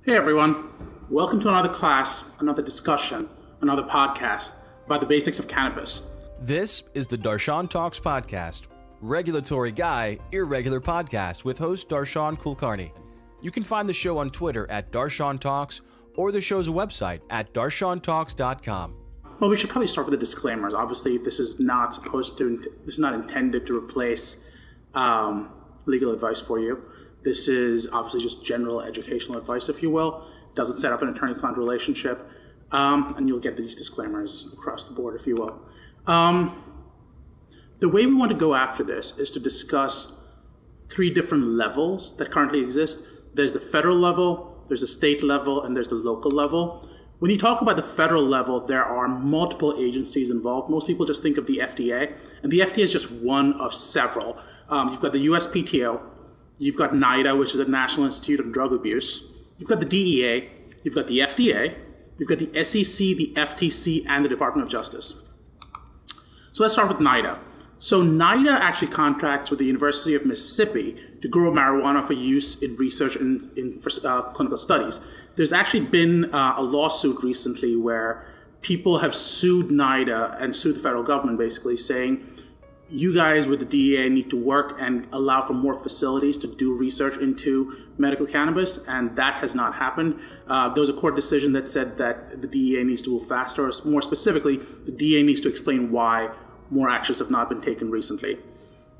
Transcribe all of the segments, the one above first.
Hey everyone, welcome to another class, another discussion, another podcast about the basics of cannabis. This is the Darshan Talks podcast, regulatory guy, irregular podcast with host Darshan Kulkarni. You can find the show on Twitter at Darshan Talks or the show's website at darshantalks.com. Well, we should probably start with the disclaimers. Obviously, this is not intended to replace legal advice for you. This is obviously just general educational advice, if you will. It doesn't set up an attorney-client relationship, and you'll get these disclaimers across the board, if you will. The way we want to go after this is to discuss three different levels that currently exist. There's the federal level, there's the state level, and there's the local level. When you talk about the federal level, there are multiple agencies involved. Most people just think of the FDA, and the FDA is just one of several. You've got the USPTO, you've got NIDA, which is the National Institute of Drug Abuse, you've got the DEA, you've got the FDA, you've got the SEC, the FTC, and the Department of Justice. So let's start with NIDA. So NIDA actually contracts with the University of Mississippi to grow marijuana for use in research and in clinical studies. There's actually been a lawsuit recently where people have sued NIDA and sued the federal government, basically saying, you guys with the DEA need to work and allow for more facilities to do research into medical cannabis, and that has not happened. There was a court decision that said that the DEA needs to move faster, or more specifically, the DEA needs to explain why more actions have not been taken recently.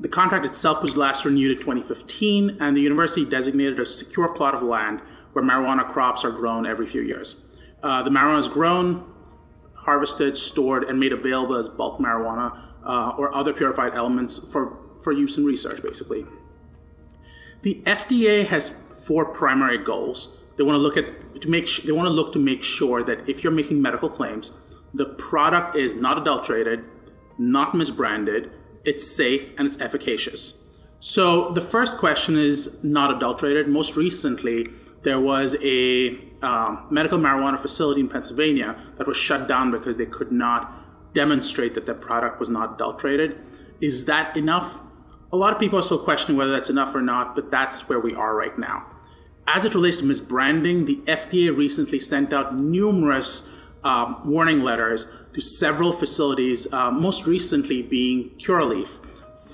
The contract itself was last renewed in 2015, and the university designated a secure plot of land where marijuana crops are grown every few years. The marijuana is grown, harvested, stored, and made available as bulk marijuana or other purified elements for use in research, basically. The FDA has four primary goals. They want to look to make sure that if you're making medical claims, the product is not adulterated, not misbranded, it's safe, and it's efficacious. So the first question is not adulterated. Most recently, there was a medical marijuana facility in Pennsylvania that was shut down because they could not demonstrate that the product was not adulterated. Is that enough? A lot of people are still questioning whether that's enough or not, but that's where we are right now. As it relates to misbranding, the FDA recently sent out numerous warning letters to several facilities, most recently being Curaleaf,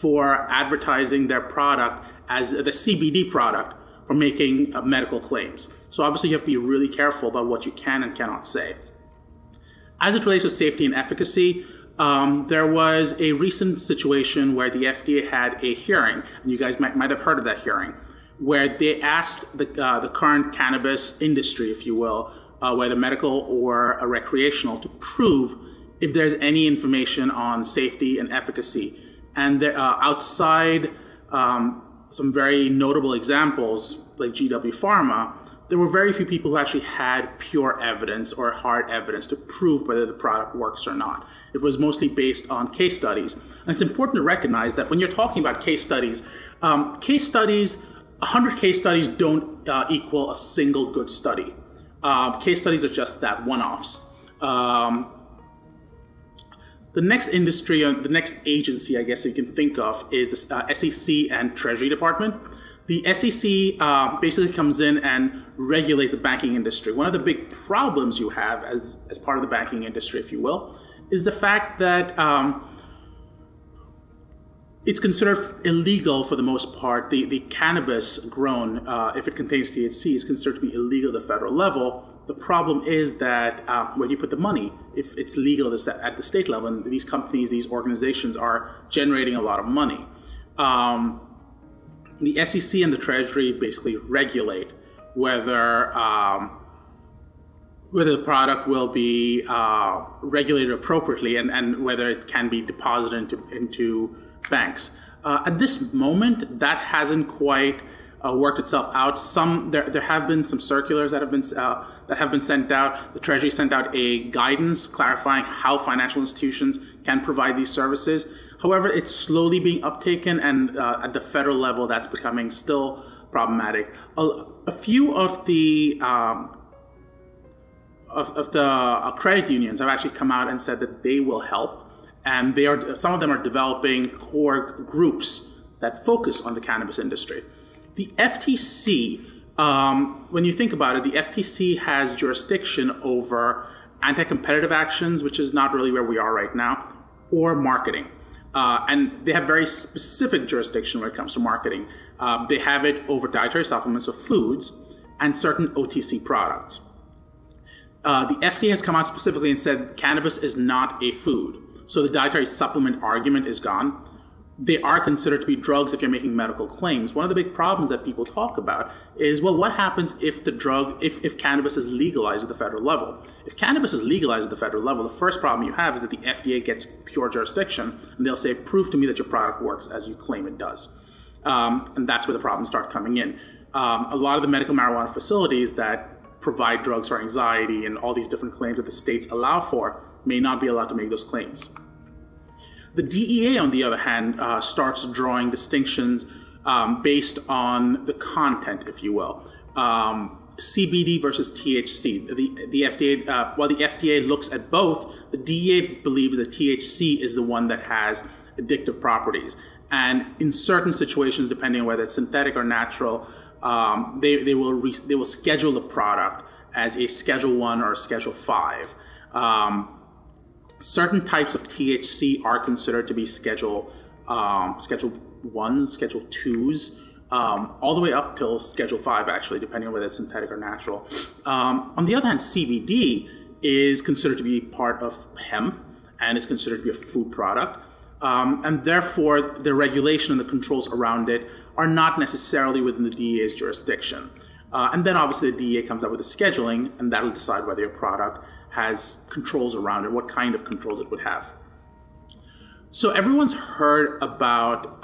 for advertising their product as the CBD product for making medical claims. So obviously you have to be really careful about what you can and cannot say. As it relates to safety and efficacy, there was a recent situation where the FDA had a hearing, and you guys might have heard of that hearing, where they asked the current cannabis industry, if you will, whether medical or recreational, to prove if there's any information on safety and efficacy. And outside some very notable examples, like GW Pharma, there were very few people who actually had pure evidence or hard evidence to prove whether the product works or not. It was mostly based on case studies. And it's important to recognize that when you're talking about case studies, 100 case studies don't equal a single good study. Case studies are just that, one-offs. The next industry, the next agency, I guess you can think of, is the SEC and Treasury Department. The SEC basically comes in and regulates the banking industry. One of the big problems you have as part of the banking industry, if you will, is the fact that it's considered illegal for the most part. The cannabis grown, if it contains THC, is considered to be illegal at the federal level. The problem is that where do you put the money? If it's legal at the state level, and these companies, these organizations are generating a lot of money. The SEC and the Treasury basically regulate whether the product will be regulated appropriately and whether it can be deposited into banks. At this moment, that hasn't quite worked itself out. There have been some circulars that have been sent out. The Treasury sent out a guidance clarifying how financial institutions can provide these services. However, it's slowly being uptaken, and at the federal level, that's becoming still problematic. A few of the credit unions have actually come out and said that they will help, and some of them are developing core groups that focus on the cannabis industry. The FTC When you think about it, the FTC has jurisdiction over anti-competitive actions, which is not really where we are right now, or marketing. And they have very specific jurisdiction when it comes to marketing. They have it over dietary supplements of foods and certain OTC products. The FDA has come out specifically and said cannabis is not a food. So the dietary supplement argument is gone. They are considered to be drugs if you're making medical claims. One of the big problems that people talk about is, well, what happens if if cannabis is legalized at the federal level? If cannabis is legalized at the federal level, the first problem you have is that the FDA gets pure jurisdiction, and they'll say, prove to me that your product works as you claim it does. And that's where the problems start coming in. A lot of the medical marijuana facilities that provide drugs for anxiety and all these different claims that the states allow for may not be allowed to make those claims. The DEA, on the other hand, starts drawing distinctions based on the content, if you will. CBD versus THC. The FDA, while the FDA looks at both, the DEA believes that THC is the one that has addictive properties. And in certain situations, depending on whether it's synthetic or natural, they will schedule the product as a Schedule 1 or a Schedule 5. Certain types of THC are considered to be Schedule 1s, Schedule 2s, all the way up till Schedule 5, actually, depending on whether it's synthetic or natural. On the other hand, CBD is considered to be part of hemp and is considered to be a food product. And therefore, the regulation and the controls around it are not necessarily within the DEA's jurisdiction. And then obviously the DEA comes up with the scheduling, and that'll decide whether your product has controls around it, what kind of controls it would have. So everyone's heard about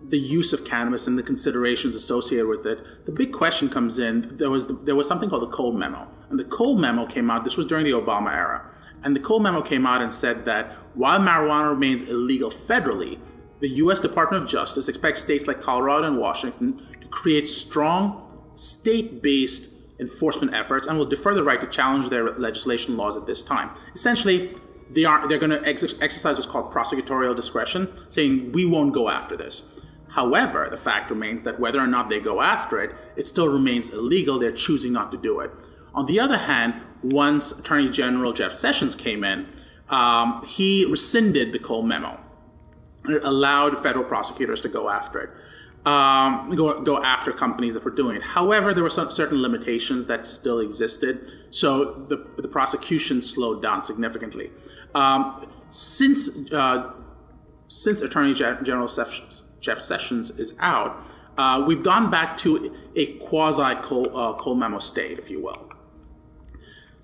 the use of cannabis and the considerations associated with it. The big question comes in, there was something called the Cole Memo. And the Cole Memo came out, this was during the Obama era. And the Cole Memo came out and said that while marijuana remains illegal federally, the U.S. Department of Justice expects states like Colorado and Washington to create strong state-based enforcement efforts and will defer the right to challenge their legislation laws at this time. Essentially, they're going to exercise what's called prosecutorial discretion, saying we won't go after this. However, the fact remains that whether or not they go after it, it still remains illegal. They're choosing not to do it. On the other hand, once Attorney General Jeff Sessions came in, he rescinded the Cole Memo. It allowed federal prosecutors to go after it. Go after companies that were doing it. However, there were some certain limitations that still existed, so the prosecution slowed down significantly. Since Attorney General Jeff Sessions is out, we've gone back to a quasi-Cole Memo state, if you will.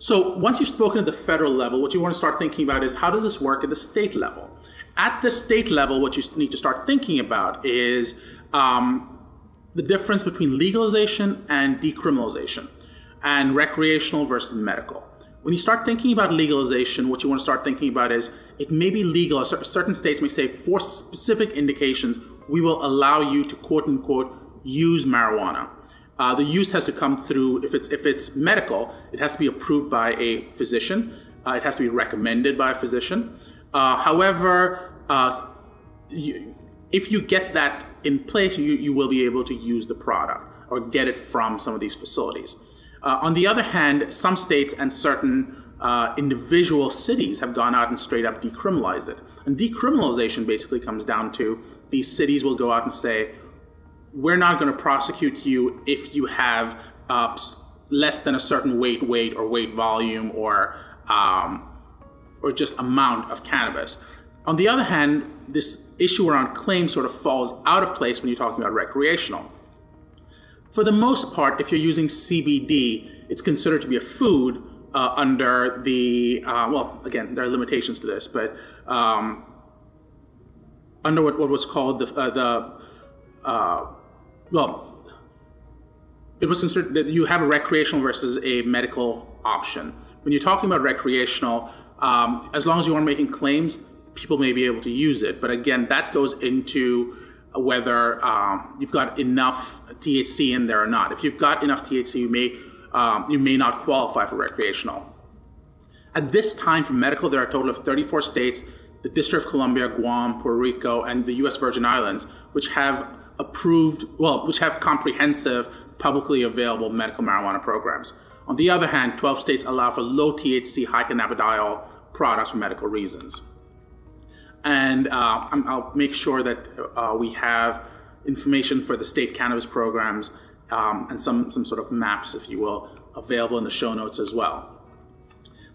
So once you've spoken at the federal level, what you want to start thinking about is how does this work at the state level? At the state level, what you need to start thinking about is the difference between legalization and decriminalization, and recreational versus medical. When you start thinking about legalization, what you want to start thinking about is it may be legal. Certain states may say, for specific indications, we will allow you to quote-unquote use marijuana. The use has to come through, if it's medical, it has to be approved by a physician. It has to be recommended by a physician. However, if you get that in place, you will be able to use the product or get it from some of these facilities. On the other hand, some states and certain individual cities have gone out and straight up decriminalized it. And decriminalization basically comes down to these cities will go out and say, we're not going to prosecute you if you have less than a certain weight or weight volume or just amount of cannabis. On the other hand, this issue around claims sort of falls out of place when you're talking about recreational. For the most part, if you're using CBD, it's considered to be a food under the, well, again, there are limitations to this, but under what was called well, it was considered that you have a recreational versus a medical option. When you're talking about recreational, as long as you aren't making claims, people may be able to use it. But again, that goes into whether you've got enough THC in there or not. If you've got enough THC, you may not qualify for recreational. At this time, for medical, there are a total of 34 states, the District of Columbia, Guam, Puerto Rico, and the U.S. Virgin Islands, which have approved, which have comprehensive, publicly available medical marijuana programs. On the other hand, 12 states allow for low THC, high cannabidiol products for medical reasons. And I'll make sure that we have information for the state cannabis programs and some sort of maps, if you will, available in the show notes as well.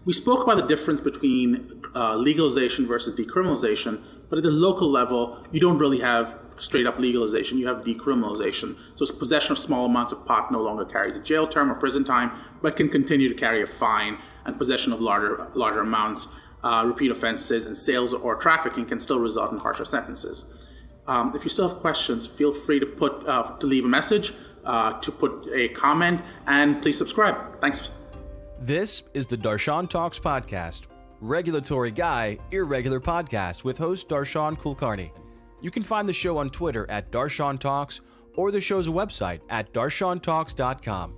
We spoke about the difference between legalization versus decriminalization, but at the local level, you don't really have straight up legalization, you have decriminalization. So it's possession of small amounts of pot no longer carries a jail term or prison time, but can continue to carry a fine, and possession of larger amounts, repeat offenses, and sales or trafficking can still result in harsher sentences. If you still have questions, feel free to leave a message, to put a comment, and please subscribe. Thanks. This is the Darshan Talks podcast, regulatory guy, irregular podcast with host Darshan Kulkarni. You can find the show on Twitter at Darshan Talks or the show's website at darshantalks.com.